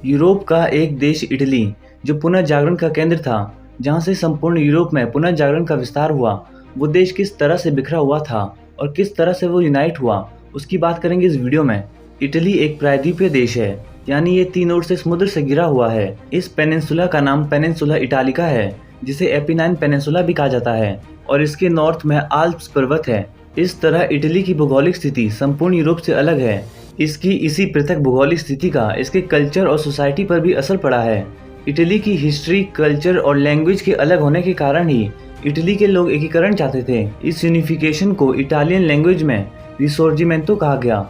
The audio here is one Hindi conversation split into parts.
यूरोप का एक देश इटली, जो पुनर्जागरण का केंद्र था, जहाँ से संपूर्ण यूरोप में पुनर्जागरण का विस्तार हुआ, वो देश किस तरह से बिखरा हुआ था और किस तरह से वो यूनाइट हुआ, उसकी बात करेंगे इस वीडियो में। इटली एक प्रायद्वीपीय देश है, यानी ये 3 ओर से समुद्र से घिरा हुआ है। इस पेनिनसुला का नाम पेनिनसुला इटालिका है, जिसे एपिनाइन पेनिनसुला भी कहा जाता है, और इसके नॉर्थ में आल्प्स पर्वत है। इस तरह इटली की भौगोलिक स्थिति संपूर्ण यूरोप से अलग है। इसकी इसी पृथक भौगोलिक स्थिति का इसके कल्चर और सोसाइटी पर भी असर पड़ा है। इटली की हिस्ट्री, कल्चर और लैंग्वेज के अलग होने के कारण ही इटली के लोग एकीकरण चाहते थे। इस यूनिफिकेशन को इटालियन लैंग्वेज में रिसोर्जिमेंटो कहा गया।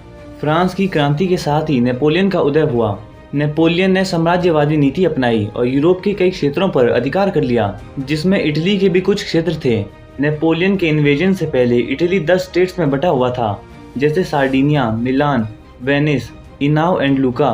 फ्रांस की क्रांति के साथ ही नेपोलियन का उदय हुआ। नेपोलियन ने साम्राज्यवादी नीति अपनाई और यूरोप के कई क्षेत्रों पर अधिकार कर लिया, जिसमें इटली के भी कुछ क्षेत्र थे। नेपोलियन के इन्वेजन से पहले इटली 10 स्टेट्स में बटा हुआ था, जैसे सार्डिनिया, मिलान, वेनिस, इनाओ एंड लूका।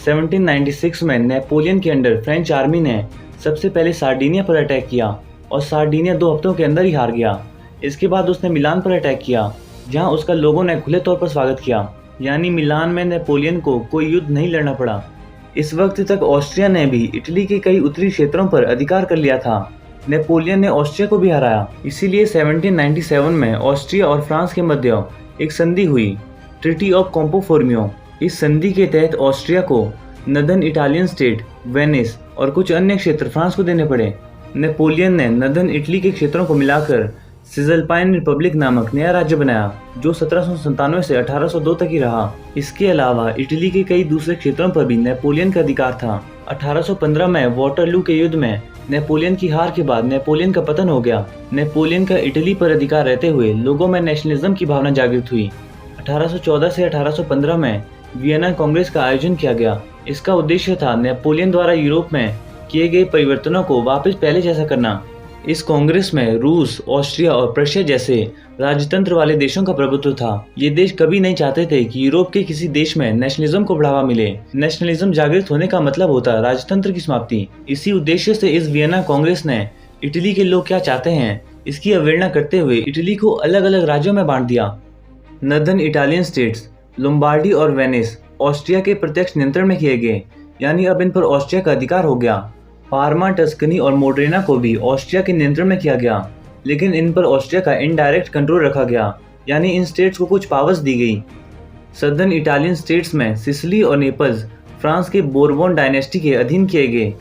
1796 में नेपोलियन के अंडर फ्रेंच आर्मी ने सबसे पहले सार्डिनिया पर अटैक किया और सार्डिनिया 2 हफ्तों के अंदर ही हार गया। इसके बाद उसने मिलान पर अटैक किया, जहां उसका लोगों ने खुले तौर पर स्वागत किया, यानी मिलान में नेपोलियन को कोई युद्ध नहीं लड़ना पड़ा। इस वक्त तक ऑस्ट्रिया ने भी इटली के कई उत्तरी क्षेत्रों पर अधिकार कर लिया था। नेपोलियन ने ऑस्ट्रिया को भी हराया, इसीलिए 1797 में ऑस्ट्रिया और फ्रांस के मध्य एक संधि हुई, ट्रिटी ऑफ कॉम्पो-फोर्मियो। इस संधि के तहत ऑस्ट्रिया को नदर्न इटालियन स्टेट, वेनिस और कुछ अन्य क्षेत्र फ्रांस को देने पड़े। नेपोलियन ने नदर्न इटली के क्षेत्रों को मिलाकर सिजलपाइन रिपब्लिक नामक नया राज्य बनाया, जो 1797 से 1802 तक ही रहा। इसके अलावा इटली के कई दूसरे क्षेत्रों पर भी नेपोलियन का अधिकार था। 1815 में वाटरलू के युद्ध में नेपोलियन की हार के बाद नेपोलियन का पतन हो गया। नेपोलियन का इटली पर अधिकार रहते हुए लोगों में नेशनलिज्म की भावना जागृत हुई। 1814 से 1815 में वियना कांग्रेस का आयोजन किया गया। इसका उद्देश्य था नेपोलियन द्वारा यूरोप में किए गए परिवर्तनों को वापस पहले जैसा करना। इस कांग्रेस में रूस, ऑस्ट्रिया और प्रशिया जैसे राजतंत्र वाले देशों का प्रभुत्व था। ये देश कभी नहीं चाहते थे कि यूरोप के किसी देश में नेशनलिज्म को बढ़ावा मिले। नेशनलिज्म जागृत होने का मतलब होता राजतंत्र की समाप्ति। इसी उद्देश्य से इस वियना कांग्रेस ने इटली के लोग क्या चाहते हैं, इसकी अवहेलना करते हुए इटली को अलग अलग राज्यों में बांट दिया। नदर्न इटालियन स्टेट्स, लोम्बार्डी और वेनिस ऑस्ट्रिया के प्रत्यक्ष नियंत्रण में किए गए, यानी अब इन पर ऑस्ट्रिया का अधिकार हो गया। पार्मा, टस्कनी और मोड्रेना को भी ऑस्ट्रिया के नियंत्रण में किया गया, लेकिन इन पर ऑस्ट्रिया का इनडायरेक्ट कंट्रोल रखा गया, यानी इन स्टेट्स को कुछ पावर्स दी गई। सदर्न इटालियन स्टेट्स में सिसिली और नेपल्स फ्रांस के बोरबोन डायनेस्टी के अधीन किए गए।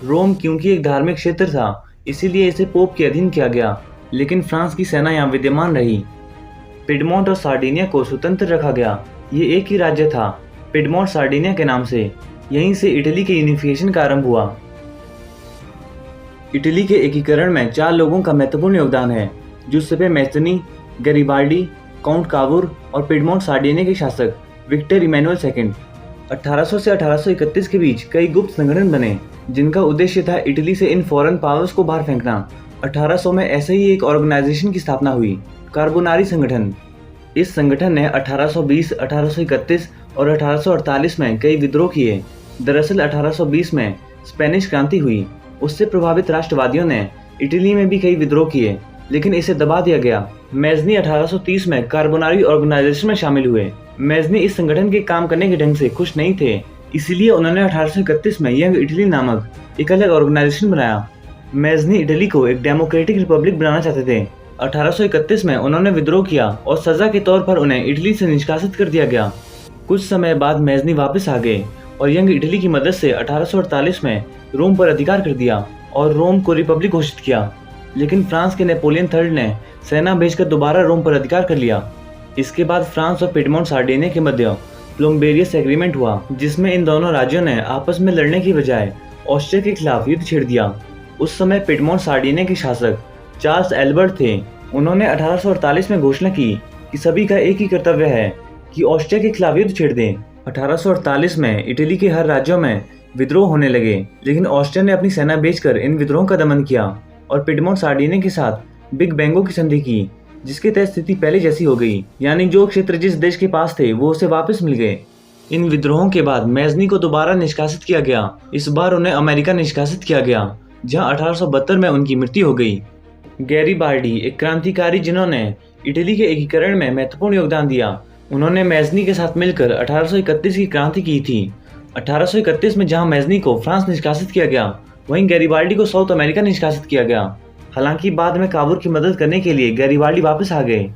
रोम क्योंकि एक धार्मिक क्षेत्र था, इसीलिए इसे पोप के अधीन किया गया, लेकिन फ्रांस की सेना यहाँ विद्यमान रही। पिडमोंट और सार्डिनिया को स्वतंत्र रखा गया। ये एक ही राज्य था, पिडमोंट सार्डिनिया के नाम से। यहीं से इटली के यूनिफिकेशन का आरंभ हुआ। इटली के एकीकरण में 4 लोगों का महत्वपूर्ण योगदान है, जुसेप्पे मैज़नी, गैरिबाल्डी, काउंट कावूर और पिडमोंट सार्डिनिया के शासक विक्टर इमैनुअल II। 1800 से 1831 के बीच कई गुप्त संगठन बने, जिनका उद्देश्य था इटली से इन फॉरेन पावर्स को बाहर फेंकना। 1800 में ऐसे ही एक ऑर्गेनाइजेशन की स्थापना हुई, कार्बोनारी संगठन। इस संगठन ने 1820, 1831 और 1848 में कई विद्रोह किए। दरअसल 1820 में स्पेनिश क्रांति हुई, उससे प्रभावित राष्ट्रवादियों ने इटली में भी कई विद्रोह किए, लेकिन इसे दबा दिया गया। मैज़नी 1830 में कार्बोनारी ऑर्गेनाइजेशन में शामिल हुए। मैज़नी इस संगठन के काम करने के ढंग से खुश नहीं थे, इसीलिए उन्होंने 1831 में यंग इटली नामक एक अलग ऑर्गेनाइजेशन बनाया। मैज़नी इटली को एक डेमोक्रेटिक रिपब्लिक बनाना चाहते थे। 1831 में उन्होंने विद्रोह किया और सजा के तौर पर उन्हें इटली से निष्कासित कर दिया गया। कुछ समय बाद मैज़नी वापस आ गए और यंग इटली की मदद से 1848 में रोम पर अधिकार कर दिया और रोम को रिपब्लिक घोषित किया। लेकिन फ्रांस के नेपोलियन III ने सेना भेजकर दोबारा रोम पर अधिकार कर लिया। इसके बाद फ्रांस और पिडमोंट सार्डिनिया के मध्य प्लोम्बेरियस एग्रीमेंट हुआ, जिसमें इन दोनों राज्यों ने आपस में लड़ने की बजाय ऑस्ट्रिया के खिलाफ युद्ध छेड़ दिया। उस समय पिडमोंट सार्डिनिया के शासक चार्ल्स एल्बर्ट थे। उन्होंने 1848 में घोषणा की कि सभी का एक ही कर्तव्य है कि ऑस्ट्रिया के खिलाफ युद्ध छेड़ दें। 1848 में इटली के हर राज्यों में विद्रोह होने लगे, लेकिन ऑस्ट्रिया ने अपनी सेना भेजकर इन विद्रोहों का दमन किया और पिडमोंट सार्डिनिया के साथ बिग बैंगो की संधि की, जिसके तहत स्थिति पहले जैसी हो गई, यानी जो क्षेत्र जिस देश के पास थे वो उसे वापस मिल गए। इन विद्रोहों के बाद मैज़नी को दोबारा निष्कासित किया गया। इस बार उन्हें अमेरिका निष्कासित किया गया, जहां 1872 में उनकी मृत्यु हो गई। गैरिबाल्डी एक क्रांतिकारी जिन्होंने इटली के एकीकरण में महत्वपूर्ण योगदान दिया। उन्होंने मैज़नी के साथ मिलकर 1831 की क्रांति की थी। 1831 में जहां मैजनी को फ्रांस निष्कासित किया गया, वहीं गैरिबाल्डी को साउथ अमेरिका निष्कासित किया गया। हालांकि बाद में कावूर की मदद करने के लिए गैरिबाल्डी वापस आ गए।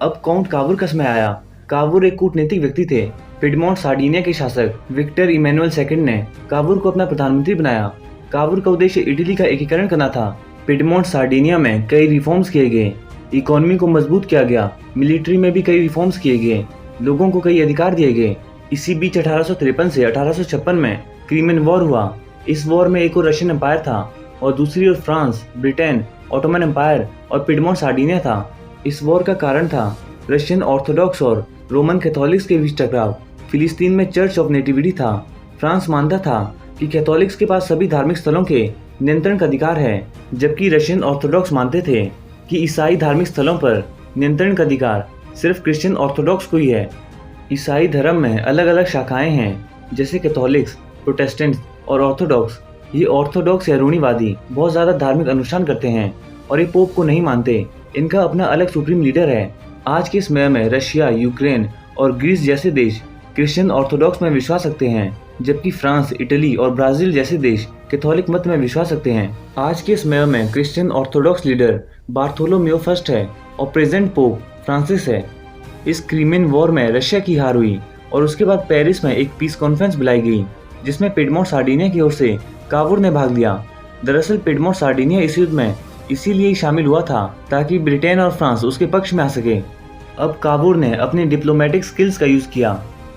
अब काउंट कावूर का समय आया। कावूर एक कूटनीतिक व्यक्ति थे। पिडमोंट सार्डिनिया के शासक विक्टर इमैनुअल सेकंड ने कावूर को अपना प्रधानमंत्री बनाया। कावूर का उद्देश्य इटली का एकीकरण करना था। पिडमोंट सार्डिनिया में कई रिफॉर्म्स किए गए। इकोनॉमी को मजबूत किया गया। मिलिट्री में भी कई रिफॉर्म्स किए गए। लोगों को कई अधिकार दिए गए। इसी बीच 1853 से 1856 में क्रीमियन वॉर हुआ। इस वॉर में एक और रशियन एम्पायर था और दूसरी ओर फ्रांस, ब्रिटेन, ऑटोमन एम्पायर और पिडमोंट सार्डिनिया था। इस वॉर का कारण था रशियन ऑर्थोडॉक्स और रोमन कैथोलिक्स के बीच टकराव। फिलिस्तीन में चर्च ऑफ नेटिविटी था। फ्रांस मानता था कि कैथोलिक्स के पास सभी धार्मिक स्थलों के नियंत्रण का अधिकार है, जबकि रशियन ऑर्थोडॉक्स मानते थे कि ईसाई धार्मिक स्थलों पर नियंत्रण का अधिकार सिर्फ क्रिश्चियन ऑर्थोडॉक्स को ही है। ईसाई धर्म में अलग अलग शाखाएं हैं, जैसे कैथोलिक्स, प्रोटेस्टेंट्स और ऑर्थोडॉक्स। ये ऑर्थोडॉक्स या रूढ़िवादी बहुत ज़्यादा धार्मिक अनुष्ठान करते हैं और ये पोप को नहीं मानते। इनका अपना अलग सुप्रीम लीडर है। आज के समय में रशिया, यूक्रेन और ग्रीस जैसे देश क्रिश्चियन ऑर्थोडॉक्स में विश्वास रखते हैं, जबकि फ्रांस, इटली और ब्राजील जैसे देश कैथोलिक मत में विश्वास रखते हैं। आज के समय में Christian Orthodox leader Bartholomew first है और प्रेजेंट पोप फ्रांसिस है। इस क्रीमियन वॉर में रशिया की हार हुई और उसके बाद पेरिस में एक पीस कॉन्फ्रेंस बुलाई गई, जिसमें पिडमोंट सार्डिनिया की ओर से कावूर ने भाग लिया। दरअसल पिडमोंट सार्डिनिया इस युद्ध में इसीलिए शामिल हुआ था ताकि ब्रिटेन और फ्रांस उसके पक्ष में आ सके। अब कावूर ने अपनी डिप्लोमेटिक स्किल्स का यूज किया।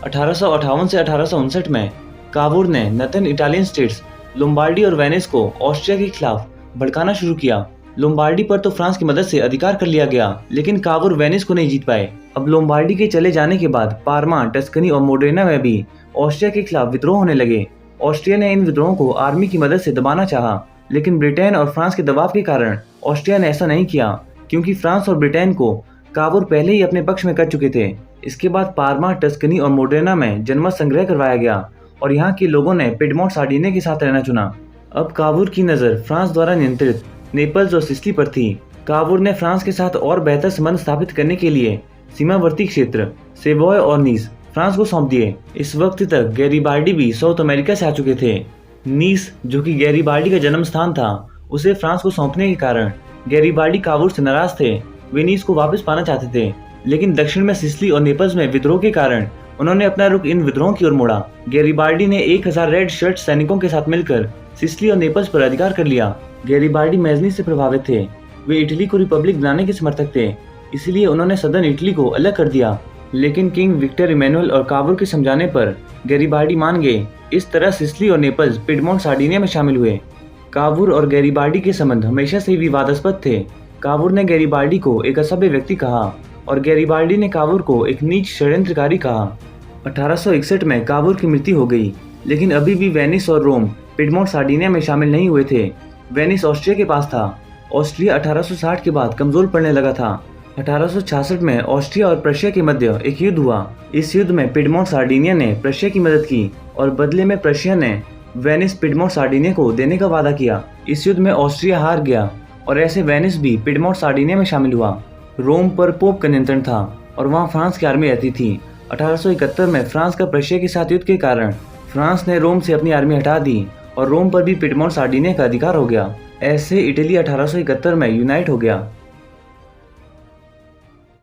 1858 से 1859 में कावूर ने नॉर्दर्न इटालियन स्टेट्स लोम्बार्डी और वेनिस को ऑस्ट्रिया के खिलाफ भड़काना शुरू किया। लोम्बार्डी पर तो फ्रांस की मदद से अधिकार कर लिया गया, लेकिन कावूर वेनिस को नहीं जीत पाए। अब लोम्बार्डी के चले जाने के बाद पार्मा, टस्कनी और मोडेना में भी ऑस्ट्रिया के खिलाफ विद्रोह होने लगे। ऑस्ट्रिया ने इन विद्रोहों को आर्मी की मदद से दबाना चाहा, लेकिन ब्रिटेन और फ्रांस के दबाव के कारण ऑस्ट्रिया ने ऐसा नहीं किया, क्योंकि फ्रांस और ब्रिटेन को कावूर पहले ही अपने पक्ष में कर चुके थे। इसके बाद पार्मा, टस्कनी और मोडेना में जनमत संग्रह करवाया गया और यहाँ के लोगों ने पिडमोंट सार्डिनिया के साथ रहना चुना। अब कावूर की नज़र फ्रांस द्वारा नियंत्रित नेपल्स और सिसिली पर थी। कावूर ने फ्रांस के साथ और बेहतर संबंध स्थापित करने के लिए सीमावर्ती क्षेत्र सेवॉय और नीस फ्रांस को सौंप दिए। इस वक्त तक गैरिबाल्डी भी साउथ अमेरिका से आ चुके थे। नीस, जो कि गैरिबाल्डी का जन्म स्थान था, उसे फ्रांस को सौंपने के कारण गैरिबाल्डी कावूर से नाराज थे। वे नीस को वापस पाना चाहते थे, लेकिन दक्षिण में सिसिली और नेपल्स में विद्रोह के कारण उन्होंने अपना रुख इन विद्रोहों की ओर मोड़ा। गैरिबाल्डी ने 1000 रेड शर्ट सैनिकों के साथ मिलकर सिसिली और नेपल्स पर अधिकार कर लिया। गैरिबाल्डी मैजनी से प्रभावित थे। वे इटली को रिपब्लिक बनाने के समर्थक थे, इसलिए उन्होंने सदर्न इटली को अलग कर दिया। लेकिन किंग विक्टर इमैनुअल और कावूर के समझाने पर गैरिबाल्डी मान गए। इस तरह सिसिली और नेपल्स पिडमोंट सार्डिनिया में शामिल हुए। कावूर और गैरिबाल्डी के संबंध हमेशा से ही विवादास्पद थे। कावूर ने गैरिबाल्डी को एक असभ्य व्यक्ति कहा और गैरिबाल्डी ने कावूर को एक नीच षड्यंत्रकारी कहा। 1861 में कावूर की मृत्यु हो गई, लेकिन अभी भी वेनिस और रोम पिडमोंट सार्डिनिया में शामिल नहीं हुए थे। वेनिस ऑस्ट्रिया के पास था। ऑस्ट्रिया 1860 के बाद कमजोर पड़ने लगा था। 1866 में ऑस्ट्रिया और प्रशिया के मध्य एक युद्ध हुआ। इस युद्ध में पिडमोंट सार्डिनिया ने प्रशिया की मदद की और बदले में प्रशिया ने वेनिस पिडमोंट सार्डिनिया को देने का वादा किया। इस युद्ध में ऑस्ट्रिया हार गया और ऐसे वेनिस भी पिडमोंट सार्डिनिया में शामिल हुआ। रोम पर पोप का नियंत्रण था और वहाँ फ्रांस की आर्मी रहती थी। 1871 में फ्रांस का प्रशिया के साथ युद्ध के कारण फ्रांस ने रोम से अपनी आर्मी हटा दी और रोम पर भी पिडमोंट सार्डिनिया का अधिकार हो गया। ऐसे इटली 1871 में यूनाइट हो गया।